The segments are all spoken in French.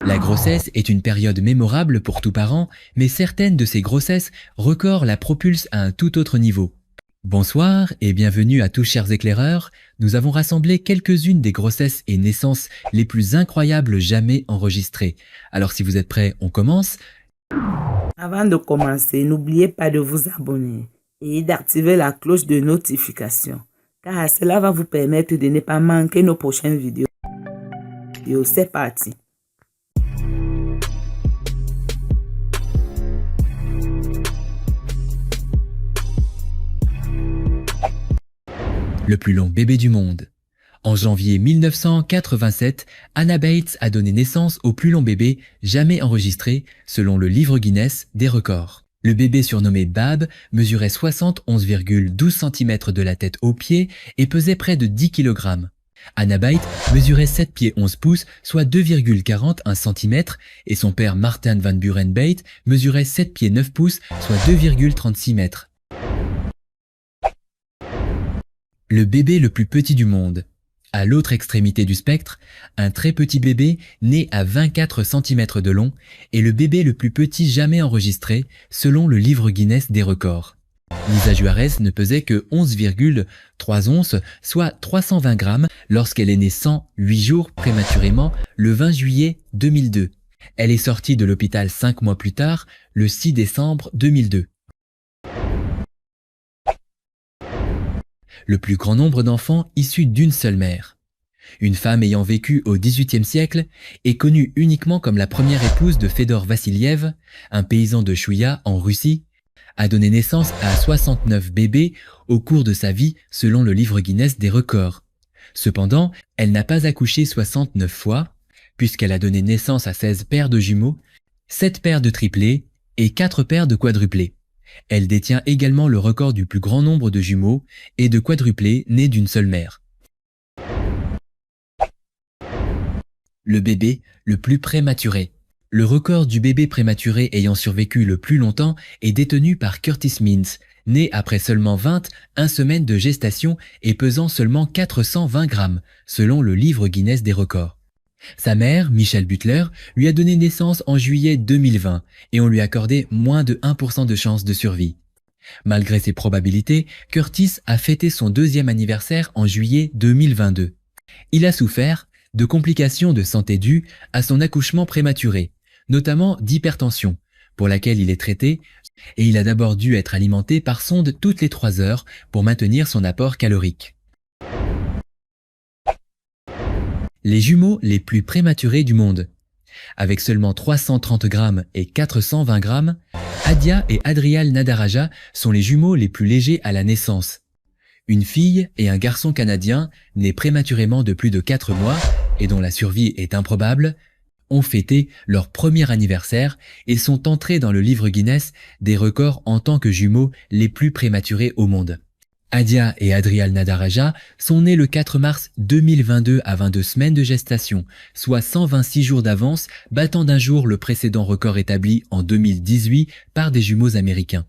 La grossesse est une période mémorable pour tout parent, mais certaines de ces grossesses records la propulsent à un tout autre niveau. Bonsoir et bienvenue à tous chers éclaireurs, nous avons rassemblé quelques-unes des grossesses et naissances les plus incroyables jamais enregistrées. Alors si vous êtes prêts, on commence. Avant de commencer, n'oubliez pas de vous abonner et d'activer la cloche de notification, car cela va vous permettre de ne pas manquer nos prochaines vidéos. C'est parti! Le plus long bébé du monde. En janvier 1987, Anna Bates a donné naissance au plus long bébé jamais enregistré selon le livre Guinness des records. Le bébé surnommé Bab mesurait 71,12 cm de la tête aux pieds et pesait près de 10 kg. Anna Bates mesurait 7 pieds 11 pouces, soit 2,41 cm, et son père Martin Van Buren Bates mesurait 7 pieds 9 pouces, soit 2,36 m. Le bébé le plus petit du monde. À l'autre extrémité du spectre, un très petit bébé né à 24 cm de long est le bébé le plus petit jamais enregistré selon le livre Guinness des records. Lisa Juarez ne pesait que 11,3 onces, soit 320 grammes, lorsqu'elle est née 108 jours prématurément le 20 juillet 2002. Elle est sortie de l'hôpital 5 mois plus tard, le 6 décembre 2002. Le plus grand nombre d'enfants issus d'une seule mère. Une femme ayant vécu au XVIIIe siècle est connue uniquement comme la première épouse de Fedor Vassiliev, un paysan de Chouïa en Russie, a donné naissance à 69 bébés au cours de sa vie selon le livre Guinness des records. Cependant, elle n'a pas accouché 69 fois, puisqu'elle a donné naissance à 16 paires de jumeaux, 7 paires de triplés et 4 paires de quadruplés. Elle détient également le record du plus grand nombre de jumeaux et de quadruplés nés d'une seule mère. Le bébé le plus prématuré. Le record du bébé prématuré ayant survécu le plus longtemps est détenu par Curtis Means, né après seulement 21 semaines de gestation et pesant seulement 420 grammes, selon le livre Guinness des records. Sa mère, Michelle Butler, lui a donné naissance en juillet 2020 et on lui a accordé moins de 1% de chance de survie. Malgré ces probabilités, Curtis a fêté son deuxième anniversaire en juillet 2022. Il a souffert de complications de santé dues à son accouchement prématuré, notamment d'hypertension, pour laquelle il est traité, et il a d'abord dû être alimenté par sonde toutes les 3 heures pour maintenir son apport calorique. Les jumeaux les plus prématurés du monde. Avec seulement 330 grammes et 420 grammes, Adia et Adrial Nadaraja sont les jumeaux les plus légers à la naissance. Une fille et un garçon canadien, nés prématurément de plus de 4 mois et dont la survie est improbable, ont fêté leur premier anniversaire et sont entrés dans le livre Guinness des records en tant que jumeaux les plus prématurés au monde. Adia et Adrial Nadaraja sont nés le 4 mars 2022 à 22 semaines de gestation, soit 126 jours d'avance, battant d'un jour le précédent record établi en 2018 par des jumeaux américains.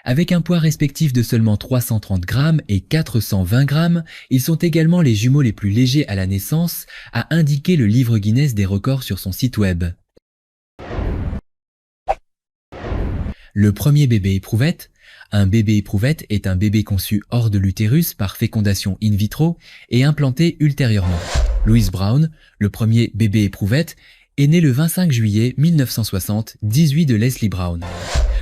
Avec un poids respectif de seulement 330 grammes et 420 grammes, ils sont également les jumeaux les plus légers à la naissance, a indiqué le livre Guinness des records sur son site web. Le premier bébé éprouvette. Un bébé éprouvette est un bébé conçu hors de l'utérus par fécondation in vitro et implanté ultérieurement. Louise Brown, le premier bébé éprouvette, est né le 25 juillet 1960, 18 de Leslie Brown.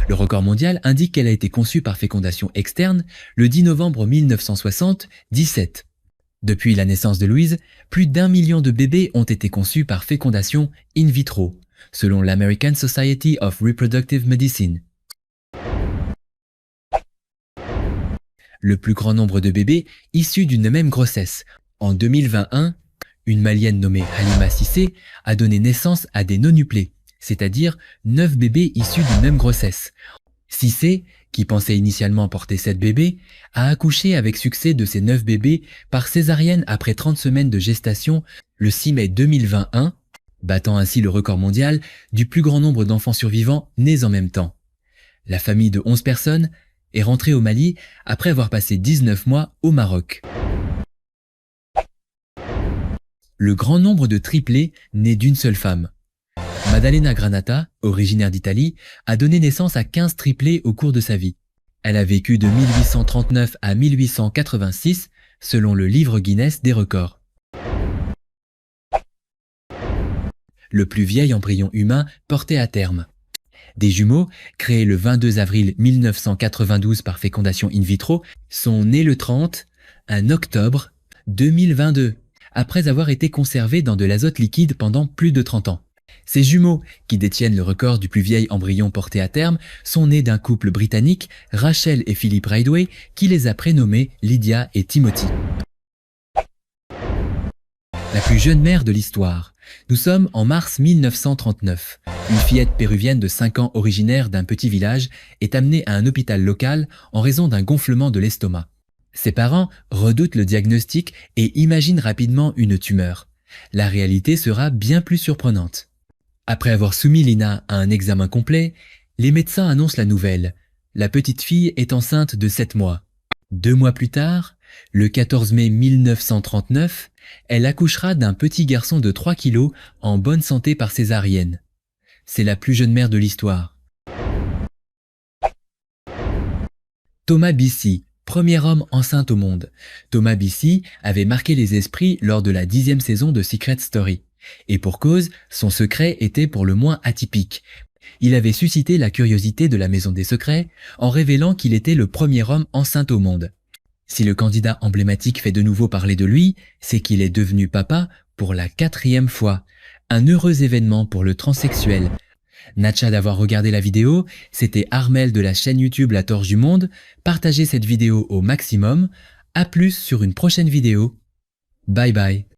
Le record mondial indique qu'elle a été conçue par fécondation externe le 10 novembre 1960, 17. Depuis la naissance de Louise, plus d'1 million de bébés ont été conçus par fécondation in vitro, selon l'American Society of Reproductive Medicine. Le plus grand nombre de bébés issus d'une même grossesse. En 2021, une Malienne nommée Halima Cissé a donné naissance à des nonuplés, c'est-à-dire 9 bébés issus d'une même grossesse. Cissé, qui pensait initialement porter 7 bébés, a accouché avec succès de ces 9 bébés par césarienne après 30 semaines de gestation le 6 mai 2021, battant ainsi le record mondial du plus grand nombre d'enfants survivants nés en même temps. La famille de 11 personnes est rentrée au Mali après avoir passé 19 mois au Maroc. Le grand nombre de triplés nés d'une seule femme. Maddalena Granata, originaire d'Italie, a donné naissance à 15 triplés au cours de sa vie. Elle a vécu de 1839 à 1886, selon le livre Guinness des records. Le plus vieil embryon humain porté à terme. Des jumeaux, créés le 22 avril 1992 par fécondation in vitro, sont nés le 30 octobre 2022, après avoir été conservés dans de l'azote liquide pendant plus de 30 ans. Ces jumeaux, qui détiennent le record du plus vieil embryon porté à terme, sont nés d'un couple britannique, Rachel et Philip Ridway, qui les a prénommés Lydia et Timothy. La plus jeune mère de l'histoire. Nous sommes en mars 1939. Une fillette péruvienne de 5 ans originaire d'un petit village est amenée à un hôpital local en raison d'un gonflement de l'estomac. Ses parents redoutent le diagnostic et imaginent rapidement une tumeur. La réalité sera bien plus surprenante. Après avoir soumis Lina à un examen complet, les médecins annoncent la nouvelle. La petite fille est enceinte de 7 mois. 2 mois plus tard, le 14 mai 1939, elle accouchera d'un petit garçon de 3 kilos en bonne santé par césarienne. C'est la plus jeune mère de l'histoire. Thomas Bissey, premier homme enceinte au monde. Thomas Bissey avait marqué les esprits lors de la 10e saison de Secret Story. Et pour cause, son secret était pour le moins atypique. Il avait suscité la curiosité de la Maison des Secrets en révélant qu'il était le premier homme enceinte au monde. Si le candidat emblématique fait de nouveau parler de lui, c'est qu'il est devenu papa pour la 4e fois. Un heureux événement pour le transsexuel. Natcha d'avoir regardé la vidéo, c'était Armel de la chaîne YouTube La Torche du Monde. Partagez cette vidéo au maximum. À plus sur une prochaine vidéo. Bye bye.